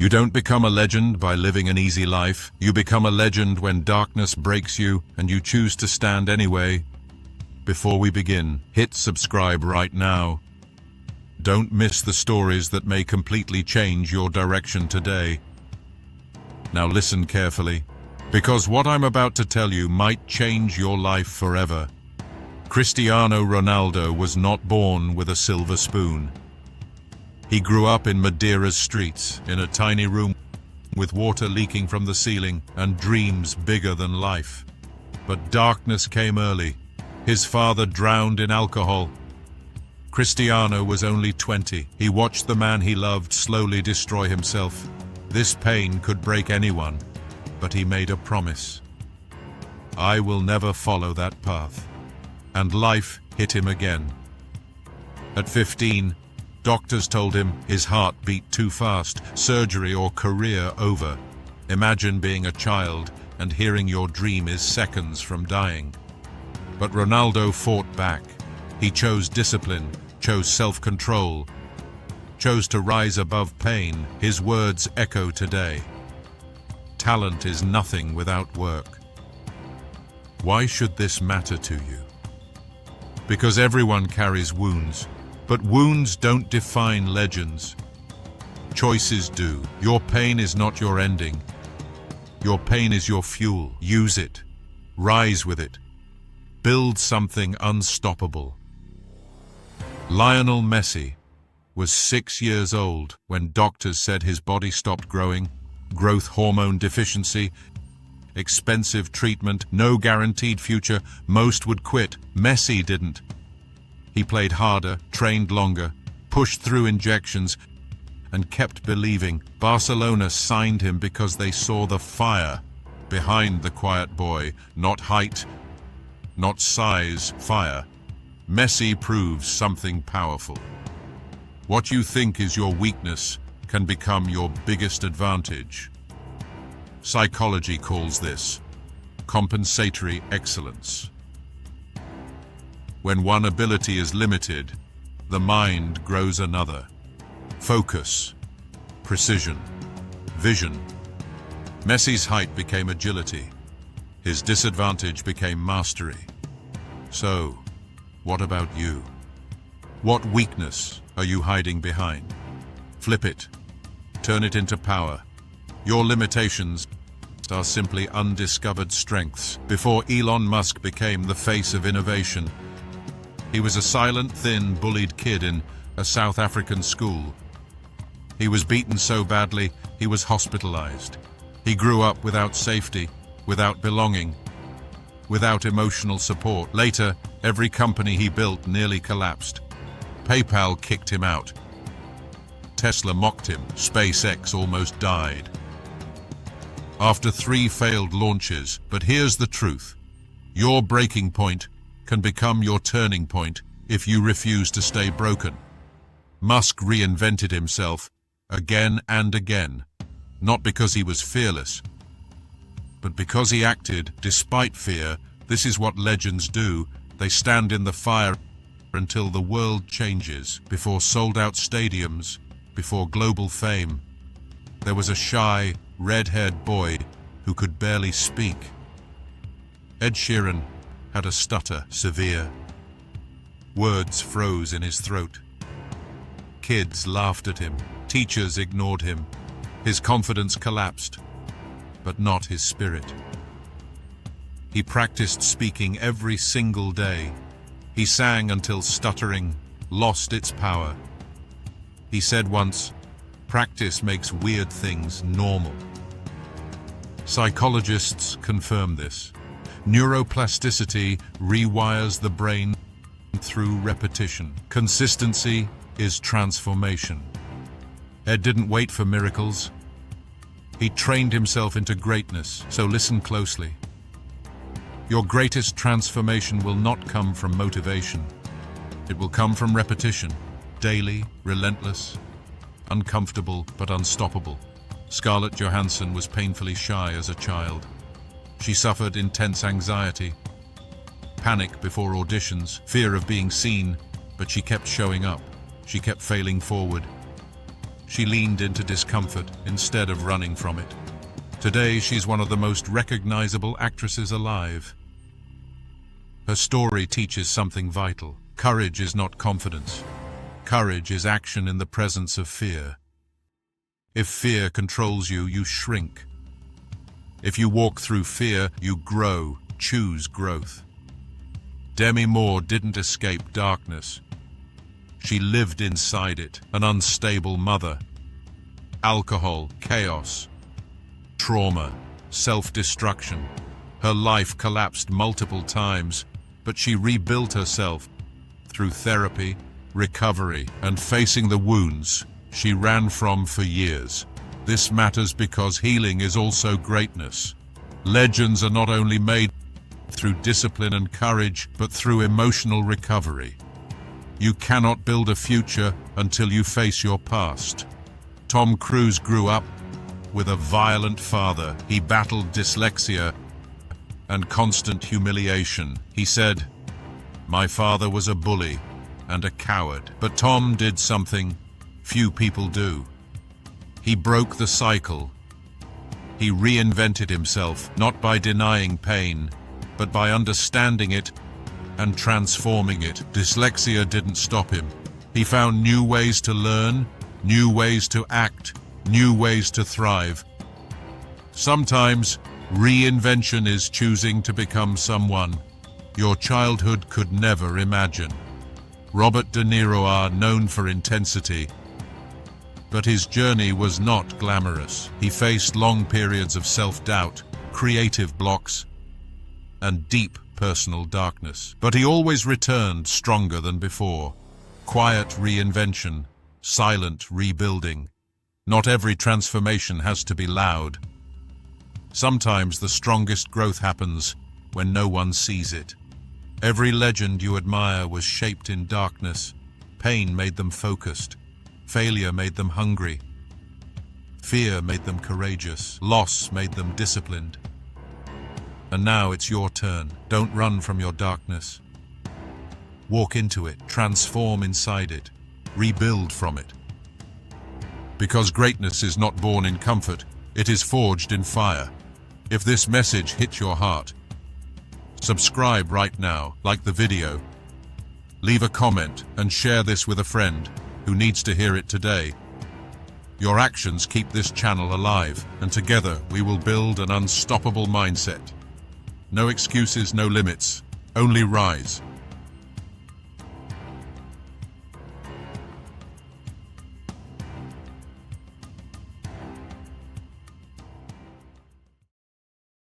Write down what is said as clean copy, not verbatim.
You don't become a legend by living an easy life. You become a legend when darkness breaks you and you choose to stand anyway. Before we begin, hit subscribe right now. Don't miss the stories that may completely change your direction today. Now listen carefully, because what I'm about to tell you might change your life forever. Cristiano Ronaldo was not born with a silver spoon. He grew up in Madeira's streets, in a tiny room with water leaking from the ceiling and dreams bigger than life. But darkness came early. His father drowned in alcohol. Cristiano was only 20. He watched the man he loved slowly destroy himself. This pain could break anyone, but he made a promise. I will never follow that path. And life hit him again. At 15, doctors told him his heart beat too fast, surgery or career over. Imagine being a child and hearing your dream is seconds from dying. But Ronaldo fought back. He chose discipline, chose self-control, chose to rise above pain. His words echo today. Talent is nothing without work. Why should this matter to you? Because everyone carries wounds, but wounds don't define legends. Choices do. Your pain is not your ending. Your pain is your fuel. Use it. Rise with it. Build something unstoppable. Lionel Messi was 6 years old when doctors said his body stopped growing, growth hormone deficiency, expensive treatment, no guaranteed future. Most would quit. Messi didn't. He played harder, trained longer, pushed through injections, and kept believing. Barcelona signed him because they saw the fire behind the quiet boy. Not height, not size, fire. Messi proves something powerful. What you think is your weakness can become your biggest advantage. Psychology calls this compensatory excellence. When one ability is limited, the mind grows another. Focus, precision, vision. Messi's height became agility. His disadvantage became mastery. So, what about you? What weakness are you hiding behind? Flip it. Turn it into power. Your limitations are simply undiscovered strengths. Before Elon Musk became the face of innovation, he was a silent, thin, bullied kid in a South African school. He was beaten so badly, he was hospitalized. He grew up without safety, without belonging, without emotional support. Later, every company he built nearly collapsed. PayPal kicked him out. Tesla mocked him. SpaceX almost died. After 3 failed launches, but here's the truth. Your breaking point can become your turning point if you refuse to stay broken. Musk reinvented himself again and again, not because he was fearless, but because he acted despite fear. This is what legends do. They stand in the fire until the world changes. Before sold-out stadiums, before global fame, there was a shy, red-haired boy who could barely speak. Ed Sheeran had a stutter, severe. Words froze in his throat. Kids laughed at him. Teachers ignored him. His confidence collapsed, but not his spirit. He practiced speaking every single day. He sang until stuttering lost its power. He said once, "Practice makes weird things normal." Psychologists confirm this. Neuroplasticity rewires the brain through repetition. Consistency is transformation. Ed didn't wait for miracles. He trained himself into greatness, so listen closely. Your greatest transformation will not come from motivation. It will come from repetition. Daily, relentless, uncomfortable but unstoppable. Scarlett Johansson was painfully shy as a child. She suffered intense anxiety, panic before auditions, fear of being seen, but she kept showing up. She kept failing forward. She leaned into discomfort instead of running from it. Today, she's one of the most recognizable actresses alive. Her story teaches something vital. Courage is not confidence. Courage is action in the presence of fear. If fear controls you, you shrink. If you walk through fear, you grow. Choose growth. Demi Moore didn't escape darkness. She lived inside it, an unstable mother. Alcohol, chaos, trauma, self-destruction. Her life collapsed multiple times, but she rebuilt herself through therapy, recovery, and facing the wounds she ran from for years. This matters because healing is also greatness. Legends are not only made through discipline and courage, but through emotional recovery. You cannot build a future until you face your past. Tom Cruise grew up with a violent father. He battled dyslexia and constant humiliation. He said, "My father was a bully and a coward." But Tom did something few people do. He broke the cycle. He reinvented himself, not by denying pain, but by understanding it and transforming it. Dyslexia didn't stop him. He found new ways to learn, new ways to act, new ways to thrive. Sometimes, reinvention is choosing to become someone your childhood could never imagine. Robert De Niro is known for intensity, but his journey was not glamorous. He faced long periods of self-doubt, creative blocks, and deep personal darkness. But he always returned stronger than before. Quiet reinvention, silent rebuilding. Not every transformation has to be loud. Sometimes the strongest growth happens when no one sees it. Every legend you admire was shaped in darkness. Pain made them focused. Failure made them hungry. Fear made them courageous. Loss made them disciplined. And now it's your turn. Don't run from your darkness. Walk into it, transform inside it, rebuild from it. Because greatness is not born in comfort, it is forged in fire. If this message hit your heart, subscribe right now, like the video, leave a comment, and share this with a friend who needs to hear it today. Your actions keep this channel alive, and together we will build an unstoppable mindset. No excuses, no limits, only rise.